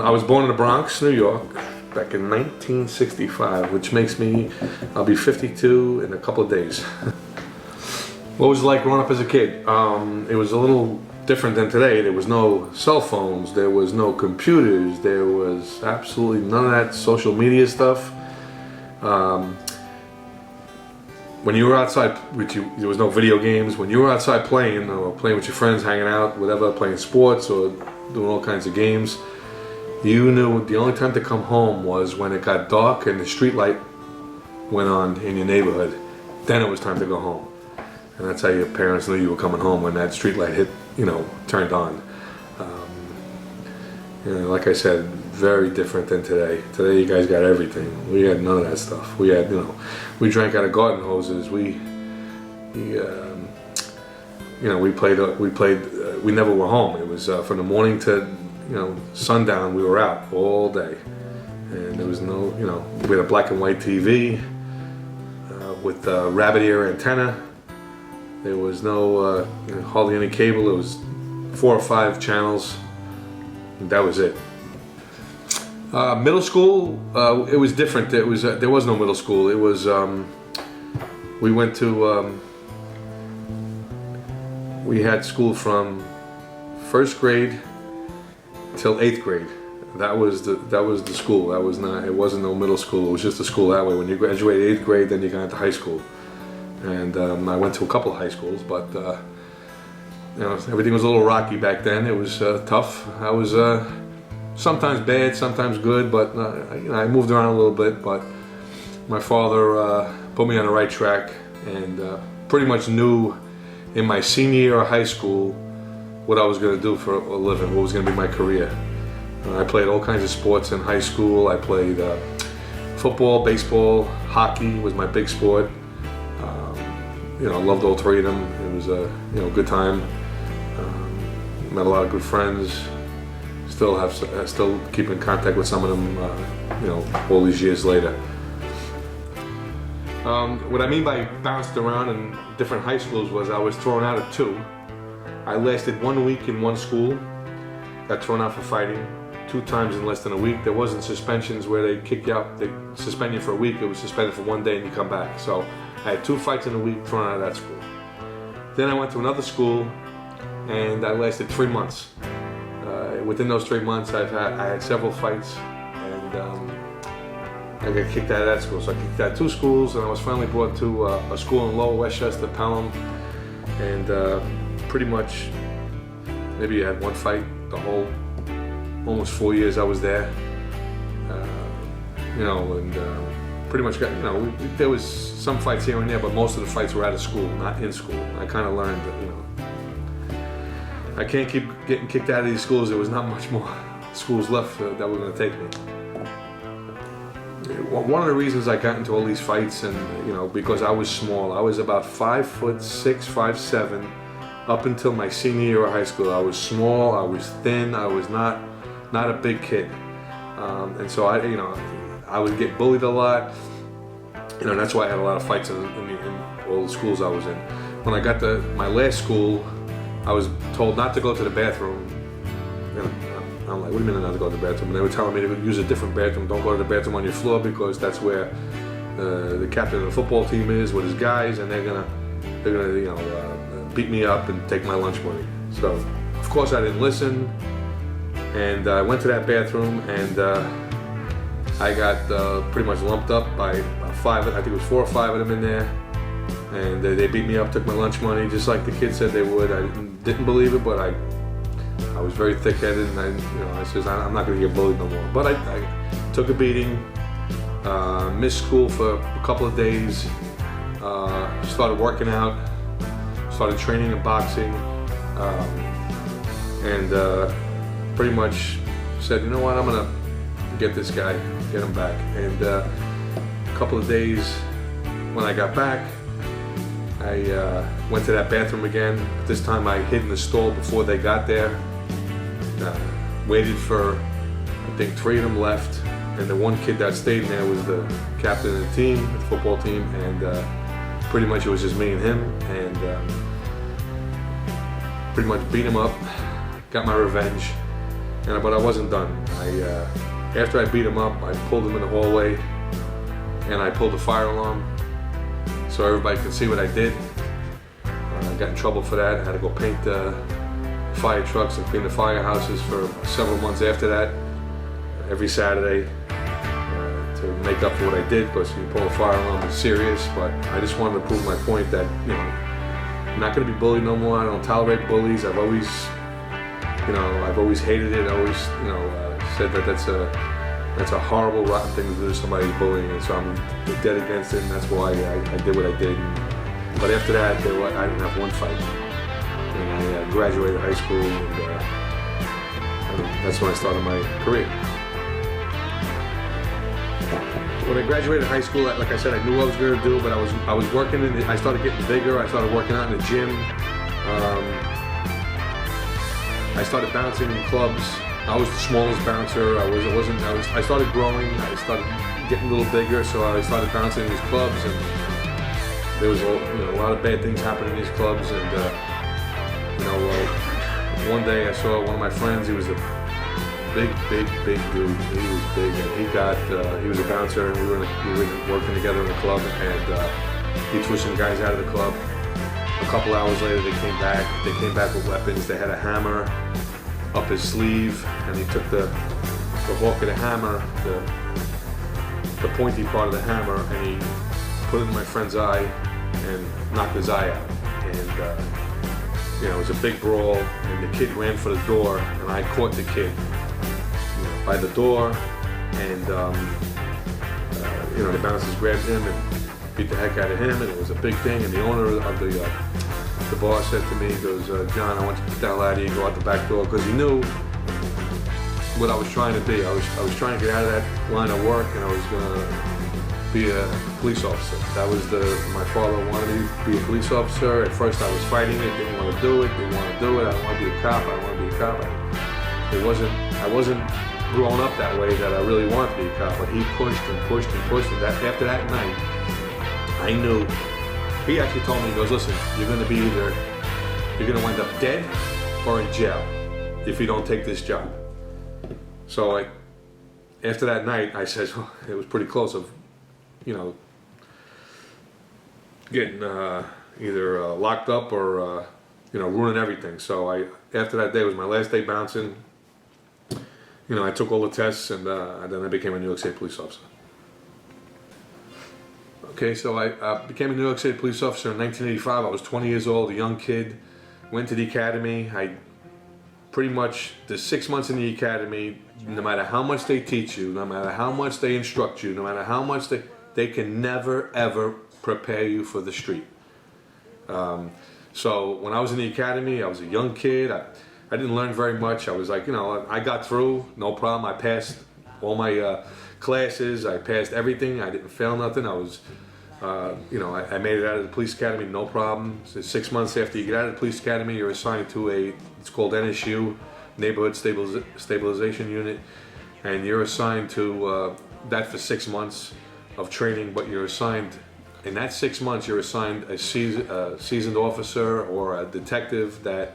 I was born in the Bronx, New York, back in 1965, which makes me, I'll be 52 in a couple of days. What was it like growing up as a kid? It was a little different than today. There was no cell phones, there was no computers, there was absolutely none of that social media stuff. When you were outside, there was no video games. When you were outside playing, or playing with your friends, hanging out, whatever, playing sports or doing all kinds of games, you knew the only time to come home was when it got dark and the street light went on in your neighborhood. Then it was time to go home. And that's how your parents knew you were coming home, when that street light hit, turned on. Like I said, very different than today. Today you guys got everything. We had none of that stuff. We had, we drank out of garden hoses. We never were home. It was from the morning to, sundown. We were out all day, and there was no, we had a black and white TV with a rabbit ear antenna. There was no hardly any cable. It was 4 or 5 channels. And that was it. Middle school, it was different. It was there was no middle school. It was we went to we had school from 1st grade till 8th grade. That was the school. That was not. It wasn't no middle school. It was just a school that way. When you graduated 8th grade, then you got into high school. And I went to a couple of high schools, but everything was a little rocky back then. It was tough. I was sometimes bad, sometimes good, but I moved around a little bit. But my father put me on the right track, and pretty much knew in my senior year of high school what I was going to do for a living, what was going to be my career. I played all kinds of sports in high school. I played football, baseball, hockey was my big sport. I loved all 3 of them. It was a good time. Met a lot of good friends. Still keep in contact with some of them. All these years later. What I mean by bounced around in different high schools was I was thrown out of 2. I lasted 1 week in one school. Got thrown out for fighting 2 times in less than a week. There wasn't suspensions where they kick you out. They suspend you for a week. It was suspended for 1 day and you come back. So I had 2 fights in a week, thrown out of that school. Then I went to another school, and I lasted 3 months. Within those 3 months, I had several fights, and I got kicked out of that school. So I kicked out 2 schools, and I was finally brought to a school in Lower Westchester, Pelham, and pretty much maybe I had 1 fight the whole almost 4 years I was there. Pretty much got, there was some fights here and there, but most of the fights were out of school, not in school. I kind of learned that, I can't keep getting kicked out of these schools. There was not much more schools left that were going to take me. One of the reasons I got into all these fights, and because I was small. I was about 5'6", 5'7", up until my senior year of high school. I was small, I was thin, I was not a big kid, and so I would get bullied a lot. That's why I had a lot of fights in all the schools I was in. When I got to my last school, I was told not to go to the bathroom. I'm like, what do you mean not to go to the bathroom? And they were telling me to use a different bathroom. Don't go to the bathroom on your floor, because that's where the captain of the football team is with his guys, and they're gonna beat me up and take my lunch money. So of course I didn't listen, and I went to that bathroom, and I got pretty much lumped up by 5. I think it was 4 or 5 of them in there, and they beat me up, took my lunch money, just like the kids said they would. I didn't believe it, but I was very thick-headed, and I said I'm not going to get bullied no more. But I took a beating, missed school for a couple of days, started working out, started training in boxing, and pretty much said, you know what, I'm going to get this guy, get him back. And a couple of days when I got back, I went to that bathroom again. This time I hid in the stall before they got there. Waited for, I think 3 of them left, and the one kid that stayed in there was the captain of the team, the football team, and pretty much it was just me and him, and pretty much beat him up, got my revenge, But I wasn't done. After I beat him up, I pulled him in the hallway, and I pulled the fire alarm so everybody could see what I did. I got in trouble for that. I had to go paint the fire trucks and clean the firehouses for several months after that, every Saturday, to make up for what I did, because you pull a fire alarm is serious. But I just wanted to prove my point that, you know, I'm not going to be bullied no more. I don't tolerate bullies. I've always hated it. I always, said that that's a horrible, rotten thing to do to somebody who's bullying, and so I'm dead against it, and that's why I did what I did. But after that, I didn't have one fight. And I graduated high school, and that's when I started my career. When I graduated high school, like I said, I knew what I was going to do, but I was working I started getting bigger. I started working out in the gym. I started bouncing in clubs. I was the smallest bouncer. I started growing. I started getting a little bigger, so I started bouncing in these clubs, and there was a lot of bad things happening in these clubs. And one day I saw one of my friends. He was a big dude. He was big, and he was a bouncer, and we were working together in the club, and he threw some guys out of the club. A couple hours later, they came back. They came back with weapons. They had a hammer up his sleeve, and he took the hook of the hammer, the pointy part of the hammer, and he put it in my friend's eye and knocked his eye out. And it was a big brawl, and the kid ran for the door, and I caught the kid by the door, and the bouncers grabbed him and beat the heck out of him, and it was a big thing. And the owner of the bar said to me, he goes, "John, I want you to get the hell out of here and go out the back door," because he knew what I was trying to be. I was trying to get out of that line of work, and I was going to be a police officer. That was my father wanted me to be a police officer. At first I was fighting it, didn't want to do it, I don't want to be a cop, I wasn't growing up that way that I really wanted to be a cop, but he pushed and pushed and pushed, and after that night, I knew. He actually told me, he goes, "Listen, you're going to wind up dead or in jail if you don't take this job." So after that night, I said, it was pretty close of, getting either locked up or, ruining everything. So after that day, was my last day bouncing. I took all the tests, and then I became a New York State police officer. Okay, so I became a New York State police officer in 1985. I was 20 years old, a young kid. Went to the academy. Pretty much the 6 months in the academy, no matter how much they teach you, no matter how much they instruct you, no matter how much they can never ever prepare you for the street. So when I was in the academy, I was a young kid. I didn't learn very much. I was like, I got through, no problem. I passed all my classes. I passed everything. I didn't fail nothing. I was, I made it out of the police academy, no problem. So 6 months after you get out of the police academy, you're assigned to it's called NSU, Neighborhood Stabilization Unit, and you're assigned to that for 6 months of training. But you're assigned, in that 6 months, you're assigned a seasoned officer or a detective that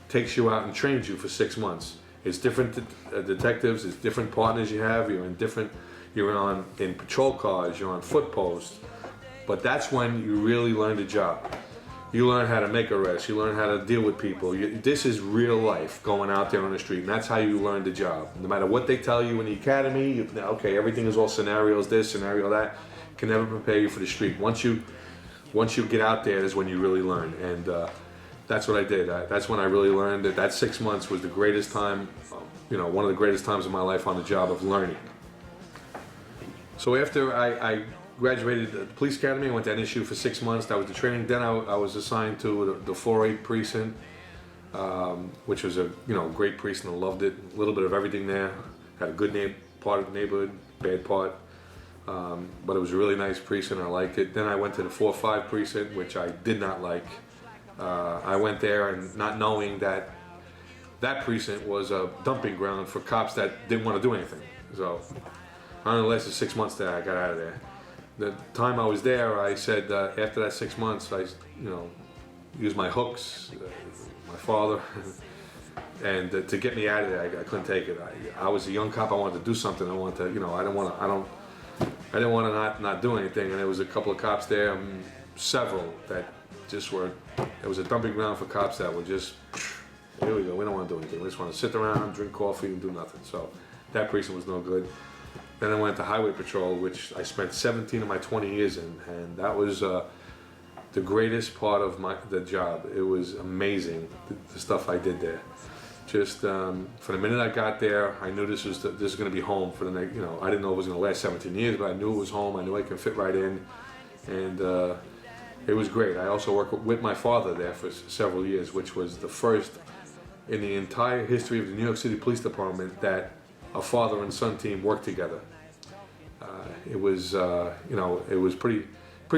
takes you out and trains you for 6 months. It's different detectives, it's different partners you have. You're in patrol cars, you're on foot posts, but that's when you really learn the job. You learn how to make arrests, you learn how to deal with people. This is real life going out there on the street, and that's how you learn the job. No matter what they tell you in the academy, okay, everything is all scenarios, this, scenario that, can never prepare you for the street. Once you get out there is when you really learn, and that's what I did. That's when I really learned that 6 months was the greatest time, one of the greatest times of my life on the job of learning. So after I graduated the police academy, I went to NSU for 6 months. That was the training. Then I was assigned to the 4-8 precinct, which was a great precinct. I loved it. A little bit of everything there. Had a good part of the neighborhood, bad part. But it was a really nice precinct. I liked it. Then I went to the 4-5 precinct, which I did not like. I went there and not knowing that precinct was a dumping ground for cops that didn't want to do anything. So I only lasted 6 months there. I got out of there. The time I was there, I said after that 6 months, I used my hooks, my father, and to get me out of there, I couldn't take it. I was a young cop. I wanted to do something. I wanted to, you know, I didn't want to not do anything. And there was a couple of cops there, several that just were. It was a dumping ground for cops that were just, here we go. We don't want to do anything. We just want to sit around, drink coffee, and do nothing. So that precinct was no good. Then I went to Highway Patrol, which I spent 17 of my 20 years in, and that was the greatest part of the job. It was amazing, the stuff I did there. Just from the minute I got there, I knew this was going to be home for the next. You know, I didn't know it was going to last 17 years, but I knew it was home. I knew I could fit right in, and it was great. I also worked with my father there for several years, which was the first in the entire history of the New York City Police Department that a father and son team worked together. It was, you know, it was pretty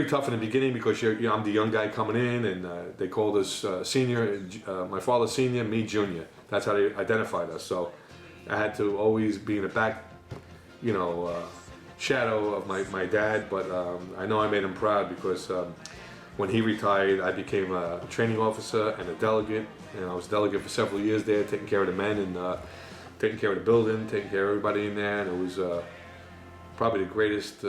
tough in the beginning because you know, I'm the young guy coming in, and they called us senior. My father senior, me junior. That's how they identified us. So I had to always be in the back, you know, shadow of my dad. But I know I made him proud because when he retired, I became a training officer and a delegate, and I was delegate for several years there, taking care of the men and taking care of the building, taking care of everybody in there, and it was probably the greatest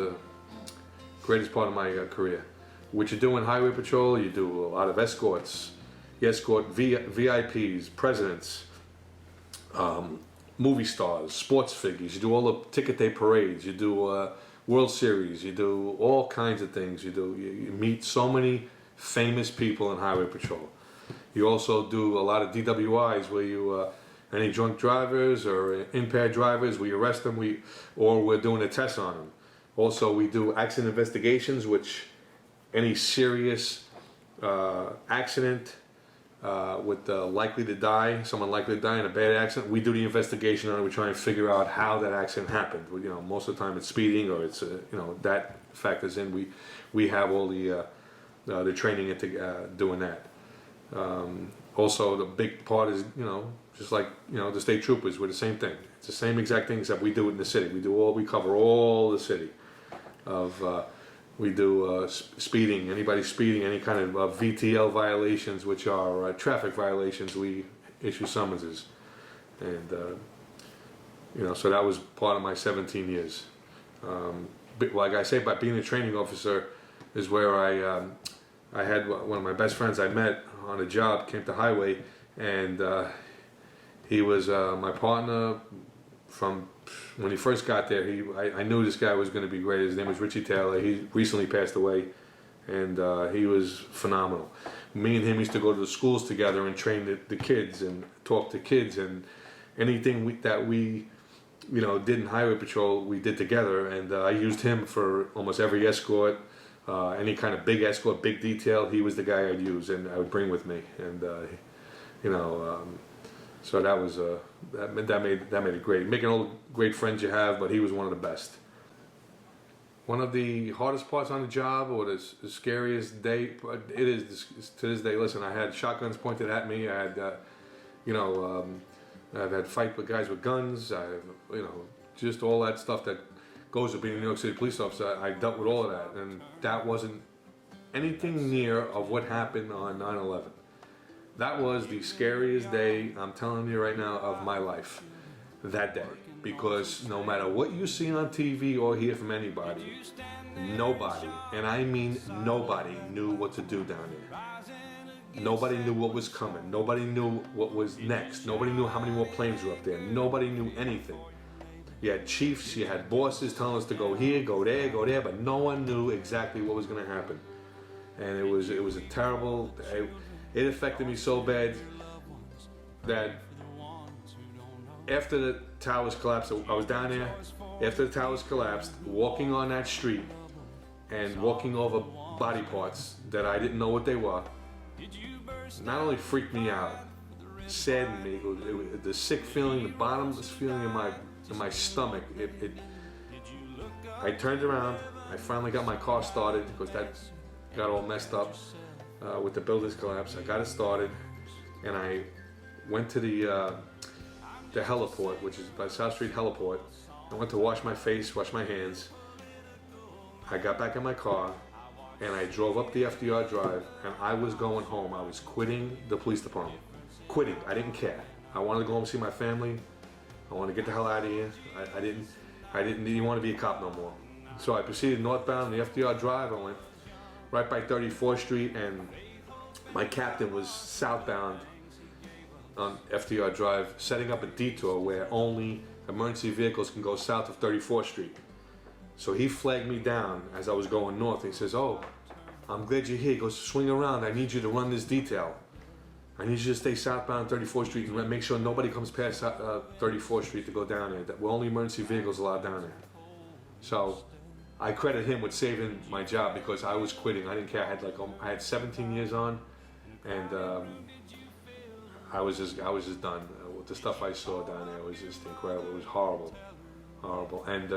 part of my career. What you do in Highway Patrol, you do a lot of escorts. You escort VIPs, presidents, movie stars, sports figures. You do all the ticket day parades. You do World Series. You do all kinds of things. You meet so many famous people in Highway Patrol. You also do a lot of DWIs where you any drunk drivers or impaired drivers, we arrest them, or we're doing a test on them. Also, we do accident investigations, which any serious accident with likely to die, someone likely to die in a bad accident, we do the investigation on it. We try and figure out how that accident happened. You know, most of the time it's speeding or it's you know, that factors in. We have all the training into doing that. Also, the big part is, you know, just like, you know, the state troopers, we're the same thing. It's the same exact thing except we do it in the city. We cover all the city. We do speeding, anybody speeding, any kind of VTL violations, which are traffic violations, we issue summonses. And, you know, so that was part of my 17 years. But like I say, by being a training officer is where I had one of my best friends I met on a job, came to Highway, and he was my partner from when he first got there. I knew this guy was going to be great. His name was Richie Taylor. He recently passed away, and he was phenomenal. Me and him used to go to the schools together and train the kids and talk to kids, and anything that we you know, did in Highway Patrol, we did together, and I used him for almost every escort. Any kind of big escort, big detail, he was the guy I'd use and I would bring with me, and you know, so that was that made it great. Making all the great friends you have, but he was one of the best. One of the hardest parts on the job, or the scariest day, it is to this day. Listen, I had shotguns pointed at me. I had, you know, I've had fight with guys with guns. I've, you know, just all that stuff that goes with being a New York City police officer. I dealt with all of that, and that wasn't anything near of what happened on 9/11. That was the scariest day, I'm telling you right now, of my life. That day, because no matter what you see on TV or hear from anybody, nobody, and I mean nobody, knew what to do down there. Nobody knew what was coming. Nobody knew what was next. Nobody knew how many more planes were up there. Nobody knew anything. You had chiefs, you had bosses telling us to go here, go there, but no one knew exactly what was going to happen. And it was a terrible. It affected me so bad that after the towers collapsed, I was down there. After the towers collapsed, walking on that street and walking over body parts that I didn't know what they were, not only freaked me out, saddened me. The sick feeling, the bottomless feeling in my stomach. I turned around. I finally got my car started because that got all messed up with the buildings collapse. I got it started, and I went to the heliport, which is by South Street Heliport. I went to wash my face, wash my hands. I got back in my car, and I drove up the FDR Drive, and I was going home. I was quitting the police department. Quitting. I didn't care. I wanted to go home and see my family. I wanted to get the hell out of here. I didn't even want to be a cop no more. So I proceeded northbound the FDR Drive. I went right by 34th Street, and my captain was southbound on FDR Drive, setting up a detour where only emergency vehicles can go south of 34th Street. So he flagged me down as I was going north. He says, "Oh, I'm glad you're here." He goes, "Swing around. I need you to run this detail. I need you to stay southbound 34th Street and make sure nobody comes past 34th Street to go down there. That we're only emergency vehicles allowed down there." So I credit him with saving my job because I was quitting. I didn't care. I had 17 years on, and I was just done. With the stuff I saw down there, it was just incredible. It was horrible. And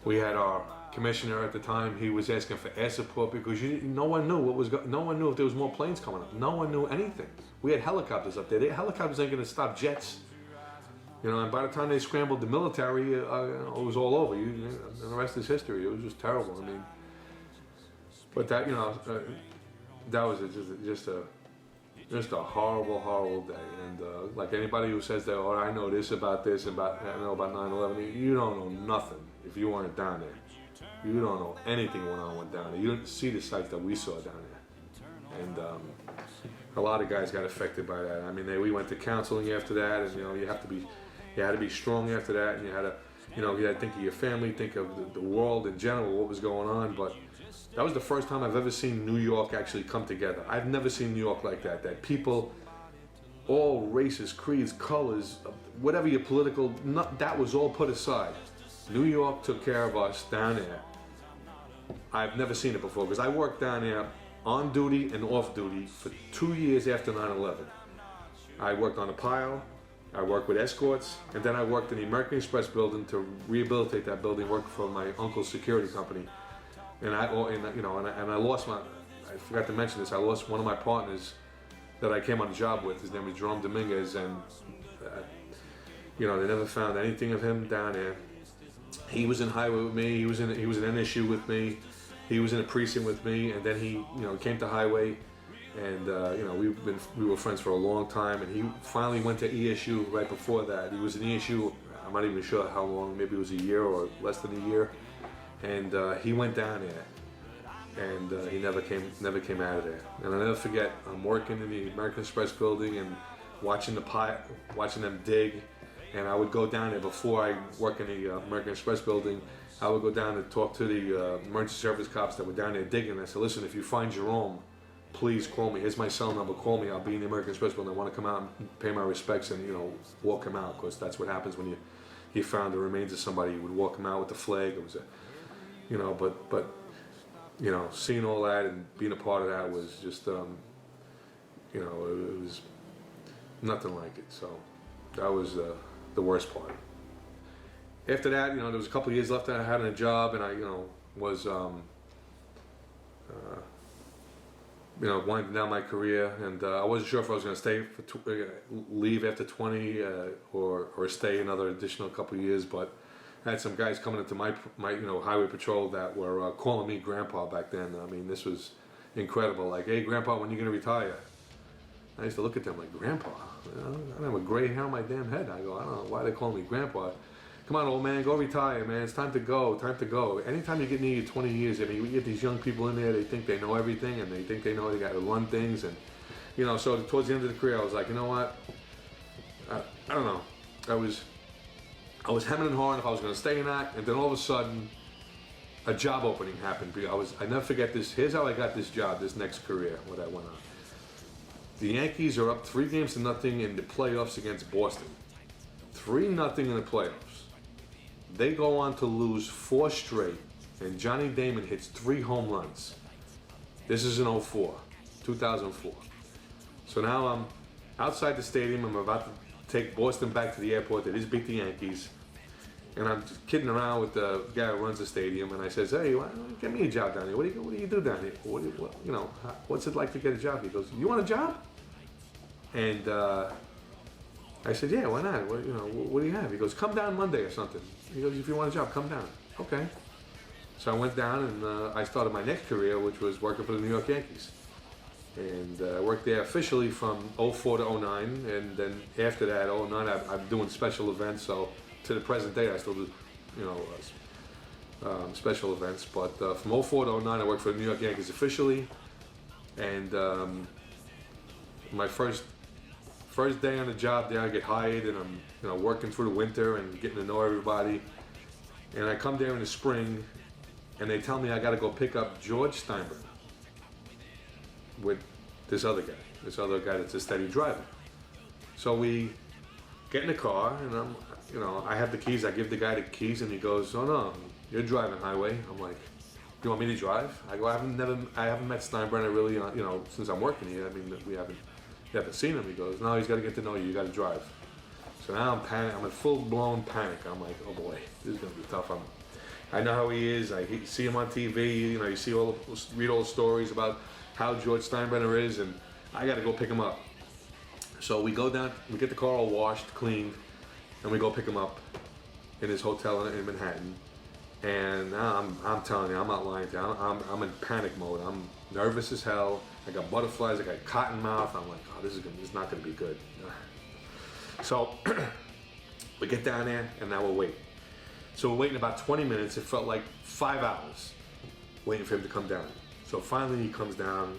we had our commissioner at the time. He was asking for air support because no one knew no one knew if there was more planes coming up. No one knew anything. We had helicopters up there. The helicopters ain't going to stop jets. And by the time they scrambled the military, it was all over. And the rest is history. It was just terrible. I mean, but that that was just a horrible day. And like anybody who says that, "Oh, I know this about 9/11," you don't know nothing if you weren't down there. You don't know anything when I went down there. You didn't see the sights that we saw down there. And a lot of guys got affected by that. I mean, we went to counseling after that, and you had to be strong after that, and you had to think of your family, think of the world in general, what was going on. But that was the first time I've ever seen New York actually come together. I've never seen New York like that. That people, all races, creeds, colors, whatever your political, that was all put aside. New York took care of us down there. I've never seen it before because I worked down there on duty and off duty for 2 years after 9/11. I worked on a pile, I worked with escorts, and then I worked in the American Express building to rehabilitate that building, working for my uncle's security company. And I lost I forgot to mention this, I lost one of my partners that I came on the job with. His name was Jerome Dominguez, and they never found anything of him down there. He was in highway with me, he was in an issue with me, he was in a precinct with me, and then he came to highway, and we were friends for a long time, and he finally went to ESU right before that. He was in ESU, I'm not even sure how long, maybe it was a year or less than a year. And he went down there, and he never came out of there. And I'll never forget, I'm working in the American Express building and watching them dig. And I would go down there before I work in the American Express building. I would go down and talk to the emergency service cops that were down there digging. And I said, "Listen, if you find Jerome, please call me. Here's my cell number. Call me. I'll be in the American Express building. I want to come out and pay my respects and walk him out, because that's what happens when he found the remains of somebody. You would walk him out with the flag. It was but seeing all that and being a part of that was just it was nothing like it. So that was the worst part. After that, there was a couple of years left that I had in a job, and I was winding down my career, and I wasn't sure if I was going to leave after 20 or stay another additional couple of years. But I had some guys coming into my highway patrol that were calling me grandpa back then. I mean, this was incredible. Like, "Hey, grandpa, when are you going to retire?" I used to look at them like, "Grandpa? I don't have a gray hair on my damn head." I go, "I don't know why they call me grandpa. Come on, old man, go retire, man. It's time to go. Time to go." Anytime you get near your 20 years, I mean, we get these young people in there. They think they know everything, and they think they know they got to run things, and So towards the end of the career, I was like, you know what? I don't know. I was hemming and hawing if I was going to stay in that, and then all of a sudden, a job opening happened. I never forget this. Here's how I got this job, this next career, what I went on. The Yankees are up 3-0 in the playoffs against Boston. 3-0 in the playoffs. They go on to lose 4 straight, and Johnny Damon hits 3 home runs. This is in 2004. So now I'm outside the stadium. I'm about to take Boston back to the airport. They just beat the Yankees. And I'm just kidding around with the guy who runs the stadium, and I says, "Hey, get me a job down here. What do you do down here? What's it like to get a job?" He goes, "You want a job?" And I said, "Yeah, why not? What do you have?" He goes, "Come down Monday or something." He goes, "If you want a job, come down." Okay. So I went down, and I started my next career, which was working for the New York Yankees. And I worked there officially from '04 to '09, and then after that, '09, I'm doing special events. So to the present day, I still do, you know, special events. But from '04 to '09, I worked for the New York Yankees officially. And my first day on the job there, I get hired, and I'm, you know, working through the winter and getting to know everybody. And I come there in the spring, and they tell me I got to go pick up George Steinbrenner with this other guy that's a steady driver. So we get in the car, and I'm, you know, I have the keys. I give the guy the keys, and he goes, "Oh no, you're driving highway." I'm like, "You want me to drive?" I go, I haven't met Steinbrenner really, you know, since I'm working here. I mean, we haven't seen him. He goes, "No, he's got to get to know you. You got to drive." So now I'm panic. I'm in full-blown panic. I'm like, "Oh boy, this is gonna be tough." I know how he is. I see him on TV. You know, you see read all the stories about how George Steinbrenner is, and I got to go pick him up. So we go down. We get the car all washed, cleaned, and we go pick him up in his hotel in Manhattan. And I'm telling you, I'm not lying to you. I'm in panic mode. I'm nervous as hell. I got butterflies. I got cotton mouth. I'm like, oh, this is not going to be good. So we get down there, and now we're waiting. So we're waiting about 20 minutes. It felt like 5 hours waiting for him to come down. So finally he comes down.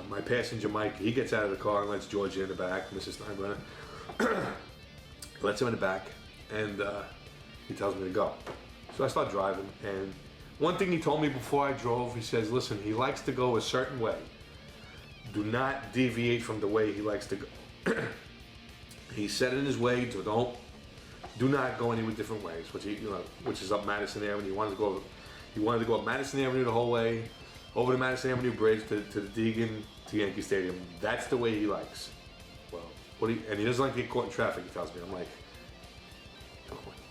My passenger, Mike, he gets out of the car and lets Georgia in the back, Mrs. Steinbrenner. Lets him in the back, and he tells me to go. So I start driving, and one thing he told me before I drove, he says, listen, he likes to go a certain way. Do not deviate from the way he likes to go. He said in his way, so do not go any different ways, which is up Madison Avenue. He wanted to go up Madison Avenue the whole way, over the Madison Avenue Bridge to the Deegan to Yankee Stadium. That's the way he likes. Well, and he doesn't like to get caught in traffic, he tells me. I'm like,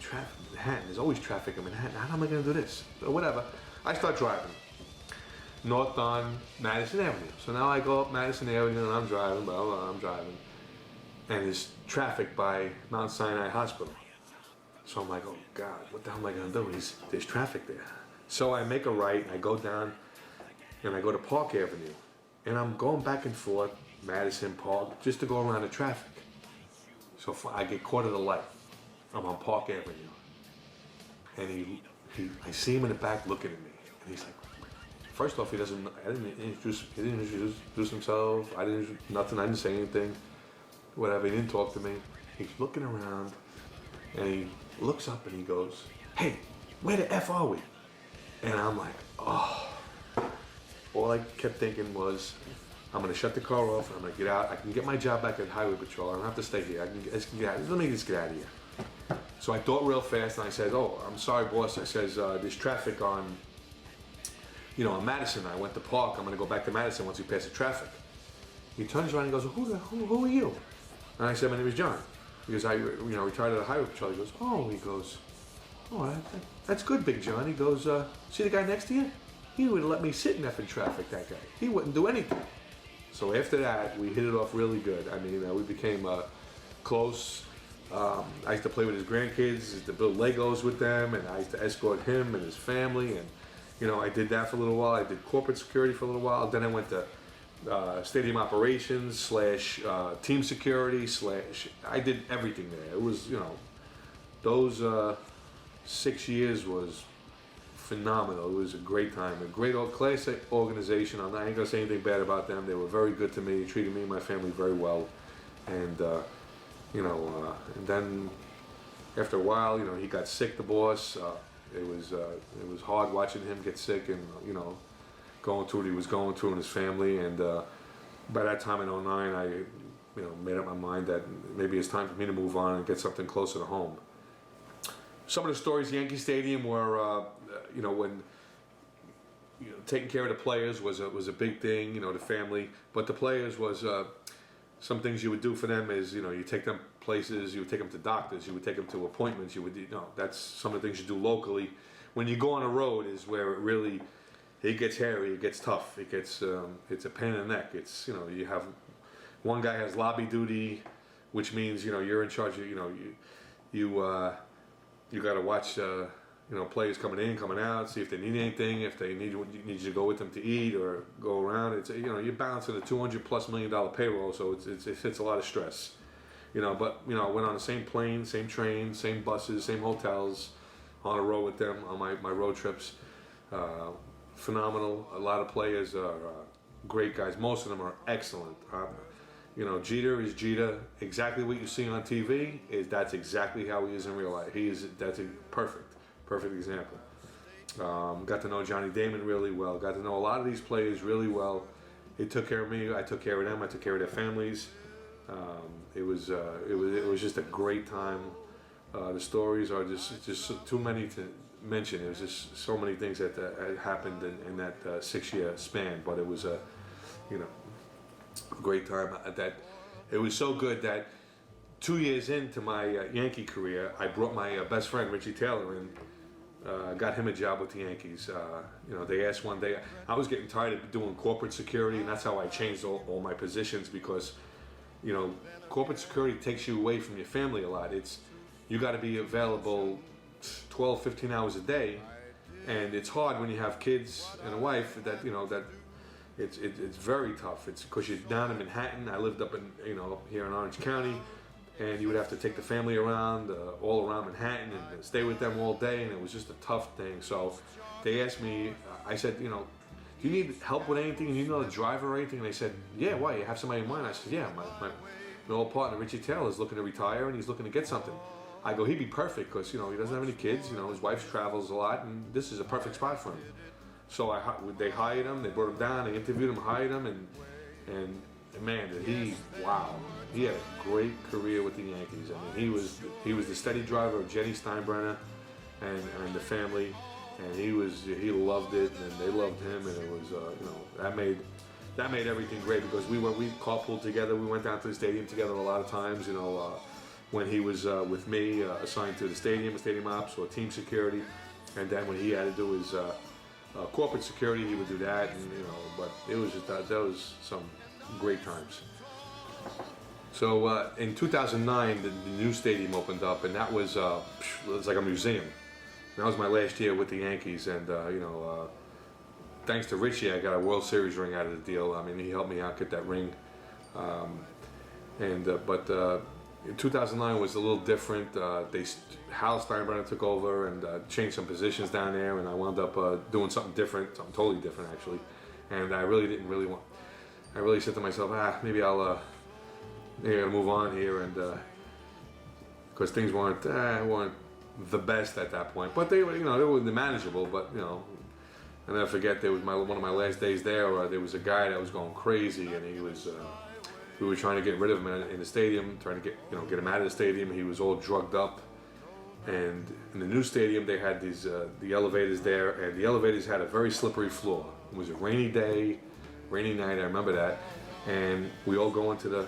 traffic in Manhattan. There's always traffic in Manhattan. How am I going to do this? But whatever. I start driving north on Madison Avenue. So now I go up Madison Avenue and I'm driving, I'm driving. And there's traffic by Mount Sinai Hospital. So I'm like, oh God, what the hell am I going to do? There's traffic there. So I make a right and I go down and I go to Park Avenue. And I'm going back and forth, Madison Park, just to go around the traffic. So I get caught at the light. I'm on Park Avenue. And I see him in the back looking at me. And he's like, first off, he didn't introduce himself. I didn't say anything. Whatever, he didn't talk to me. He's looking around and he looks up and he goes, hey, where the F are we? And I'm like, oh. All I kept thinking was, I'm gonna shut the car off, I'm gonna get out, I can get my job back at Highway Patrol, I don't have to stay here, let me just get out of here. So I thought real fast and I said, oh, I'm sorry boss, I says, there's traffic on Madison. I went to Park, I'm gonna go back to Madison once we pass the traffic. He turns around and goes, who are you? And I said, my name is John. Because I retired at the Highway Patrol. He goes, oh, that's good, Big John. He goes, see the guy next to you? He would let me sit in effing traffic, that guy. He wouldn't do anything. So after that, we hit it off really good. I mean, we became close. I used to play with his grandkids, used to build Legos with them, and I used to escort him and his family. And, I did that for a little while. I did corporate security for a little while. Then I went to stadium operations / team security / I did everything there. It was, those 6 years was phenomenal. It was a great time, a great old classic organization. I ain't gonna say anything bad about them. They were very good to me, treated me and my family very well. And and then after a while, he got sick, the boss. It was hard watching him get sick and going through what he was going through in his family. And by that time in '09, I made up my mind that maybe it's time for me to move on and get something closer to home. Some of the stories at Yankee Stadium were, when taking care of the players was a big thing, the family. But the players was some things you would do for them is, you take them places, you would take them to doctors, you would take them to appointments, that's some of the things you do locally. When you go on the road is where it gets hairy, it gets tough, it's a pain in the neck. It's, you have, one guy has lobby duty, which means, you're in charge of, you got to watch, players coming in, coming out, see if they need anything, if they need you to go with them to eat or go around. It's you're balancing a $200+ million payroll, so it's a lot of stress. But I went on the same plane, same train, same buses, same hotels, on a road with them on my road trips. Phenomenal. A lot of players are great guys. Most of them are excellent. Jeter is Jeter. Exactly what you see on TV that's exactly how he is in real life. That's a perfect example. Got to know Johnny Damon really well. Got to know a lot of these players really well. They took care of me. I took care of them. I took care of their families. It was just a great time. The stories are just too many to mention. It was just so many things that had happened in that 6-year span. But it was a great time. That it was so good that 2 years into my Yankee career, I brought my best friend Richie Taylor in. Got him a job with the Yankees. They asked one day. I was getting tired of doing corporate security, and that's how I changed all my positions, because corporate security takes you away from your family a lot. You got to be available 12, 15 hours a day, and it's hard when you have kids and a wife. That it's very tough. It's because you're down in Manhattan. I lived up in here in Orange County, and you would have to take the family around all around Manhattan and stay with them all day, and it was just a tough thing. So they asked me. I said, do you need help with anything? Do you know a driver or anything? And they said, yeah. Why? You have somebody in mind? I said, yeah. My old partner Richie Taylor is looking to retire, and he's looking to get something. I go, he'd be perfect because he doesn't have any kids. His wife travels a lot, and this is a perfect spot for him. So they hired him. They brought him down. They interviewed him, hired him, and man, did he had a great career with the Yankees. I mean, he was the steady driver of Jenny Steinbrenner and the family, and he loved it, and they loved him, and it was that made everything great, because we carpooled together. We went down to the stadium together a lot of times. When he was with me, assigned to the stadium ops or team security, and then when he had to do his corporate security, he would do that, and but it was just that was some great times. So in 2009, the new stadium opened up, and that was it's like a museum. That was my last year with the Yankees, and thanks to Richie, I got a World Series ring out of the deal. I mean, he helped me out get that ring, but. In 2009 was a little different. Hal Steinbrenner took over and changed some positions down there, and I wound up doing something different, something totally different actually. And I really didn't want. I really said to myself, maybe I'll move on here, and because things weren't the best at that point, but they were they were manageable. But I'll never forget, there was one of my last days there. There was a guy that was going crazy, and he was. We were trying to get rid of him in the stadium, trying to get him out of the stadium. He was all drugged up, and in the new stadium they had these the elevators there, and the elevators had a very slippery floor. It was a rainy day, rainy night. I remember that, and we all go into the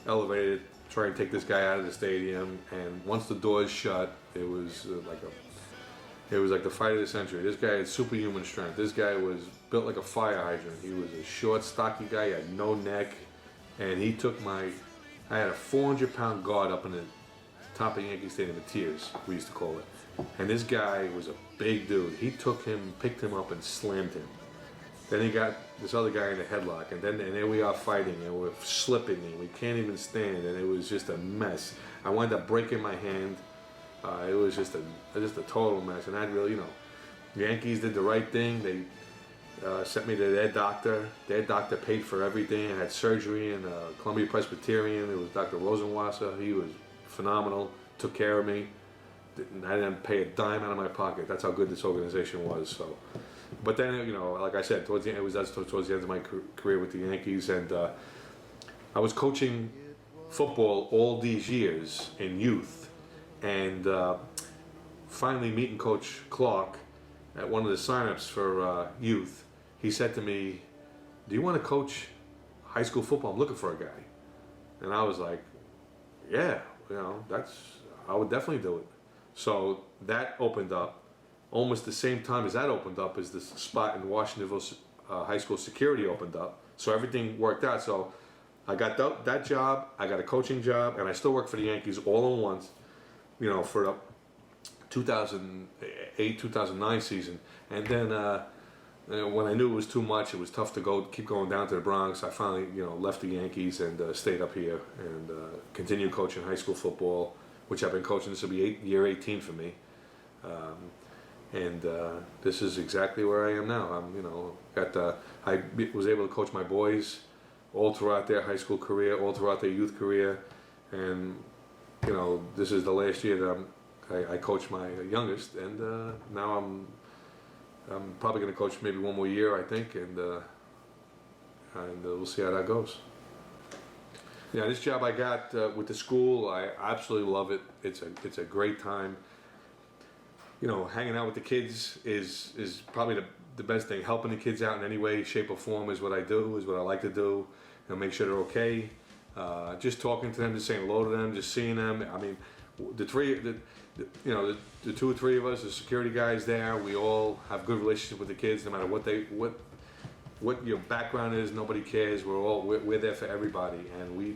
elevator, try and take this guy out of the stadium. And once the doors shut, it was like the fight of the century. This guy had superhuman strength. This guy was built like a fire hydrant. He was a short, stocky guy. He had no neck. And he took I had a 400-pound guard up in the top of Yankee Stadium, the Tiers, we used to call it. And this guy was a big dude. He took him, picked him up, and slammed him. Then he got this other guy in a headlock, and there we are fighting, and we're slipping, and we can't even stand, and it was just a mess. I wound up breaking my hand. It was just a total mess, and I really, the Yankees did the right thing. They sent me to their doctor. Their doctor paid for everything. I had surgery in Columbia Presbyterian. It was Dr. Rosenwasser. He was phenomenal. Took care of me. I didn't pay a dime out of my pocket. That's how good this organization was. So, but then like I said, towards the end of my career with the Yankees, and I was coaching football all these years in youth, and finally meeting Coach Clark at one of the signups for youth. He said to me, "Do you want to coach high school football? I'm looking for a guy." And I was like, "Yeah, I would definitely do it." So that opened up almost the same time as that opened up, as this spot in Washingtonville High School security opened up. So everything worked out. So I got that job, I got a coaching job, and I still work for the Yankees all at once, for 2008, 2009 season, and then when I knew it was too much, it was tough to keep going down to the Bronx. I finally, left the Yankees and stayed up here and continued coaching high school football, which I've been coaching. This will be year 18 for me, and this is exactly where I am now. I was able to coach my boys all throughout their high school career, all throughout their youth career, and this is the last year that I coach my youngest, and now I'm probably going to coach maybe one more year, I think, and we'll see how that goes. Yeah, this job I got with the school, I absolutely love it. It's a great time. Hanging out with the kids is probably the best thing. Helping the kids out in any way, shape, or form is what I do, is what I like to do. Make sure they're okay. Just talking to them, just saying hello to them, just seeing them. I mean, the two or three of us, the security guys there, we all have good relationship with the kids, no matter what your background is. Nobody cares. We're there for everybody, and we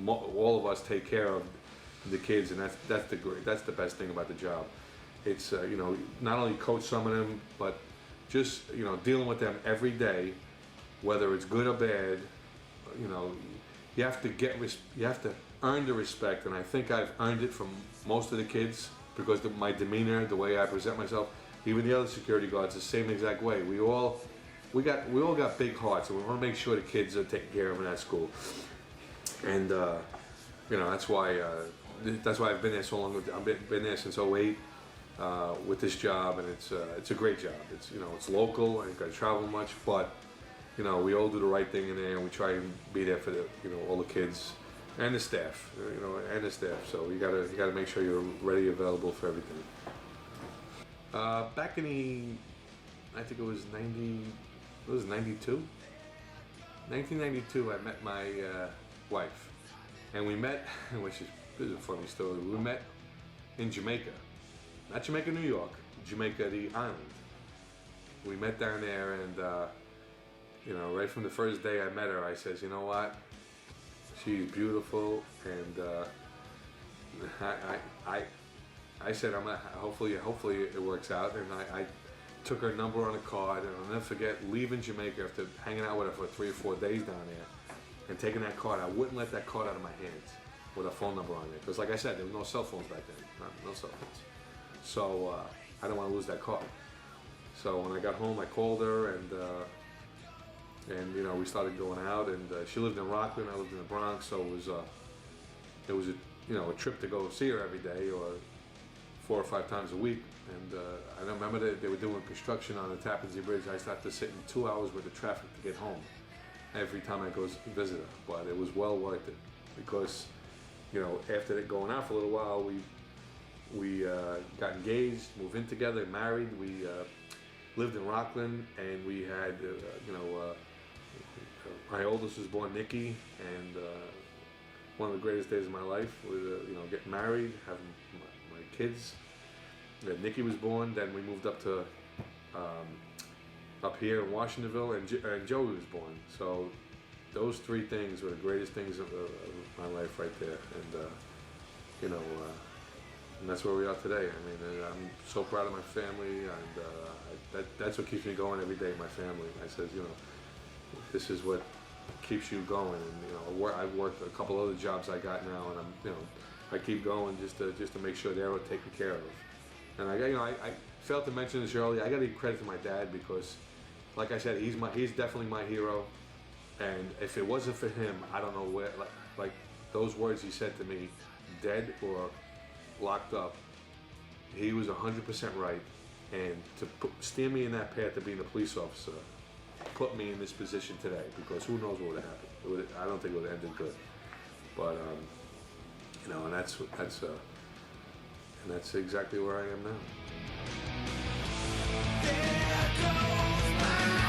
all of us take care of the kids, and that's the best thing about the job. It's not only coach some of them, but just dealing with them every day, whether it's good or bad. You have to earn the respect, and I think I've earned it from most of the kids because of my demeanor, the way I present myself. Even the other security guards, the same exact way. We all got big hearts, and we want to make sure the kids are taken care of in that school. And that's why I've been there so long. I've been there since '08 with this job, and it's a great job. It's local. I ain't got to travel much, but we all do the right thing in there, and we try and be there for all the kids and the staff, So you gotta make sure you're ready, available for everything. Back in I think it was 1992, I met my wife, and we met, this is a funny story. We met in Jamaica, not Jamaica, New York, Jamaica, the island. We met down there, and right from the first day I met her, I says, you know what? She's beautiful, and I said, hopefully it works out. And I took her number on a card, and I'll never forget leaving Jamaica after hanging out with her for 3 or 4 days down there, and taking that card. I wouldn't let that card out of my hands with a phone number on it, because like I said, there were no cell phones back then, no cell phones. So I didn't want to lose that card. So when I got home, I called her, and we started going out, and she lived in Rockland, I lived in the Bronx, so it was a trip to go see her every day, or 4 or 5 times a week. And I remember that they were doing construction on the Tappan Zee Bridge. I used to have to sit in 2 hours worth of traffic to get home every time I go visit her, but it was well worth it, because after going out for a little while, we got engaged, moved in together, married. We lived in Rockland, and we had my oldest was born, Nikki, and one of the greatest days of my life was getting married, having my kids. And Nikki was born. Then we moved up to up here in Washingtonville, and Joey was born. So those 3 things were the greatest things of my life right there, and and that's where we are today. I mean, I'm so proud of my family, and that's what keeps me going every day. My family. I said, this is what keeps you going, and I've worked a couple other jobs I got now, and I keep going just to make sure they're taken care of. And I failed to mention this earlier. I got to give credit to my dad, because, like I said, he's definitely my hero. And if it wasn't for him, I don't know where. Like those words he said to me, dead or locked up, he was 100% right. And to steer me in that path to being a police officer put me in this position today, because who knows what would have happened. I don't think it would have ended good. But and that's exactly where I am now. There goes my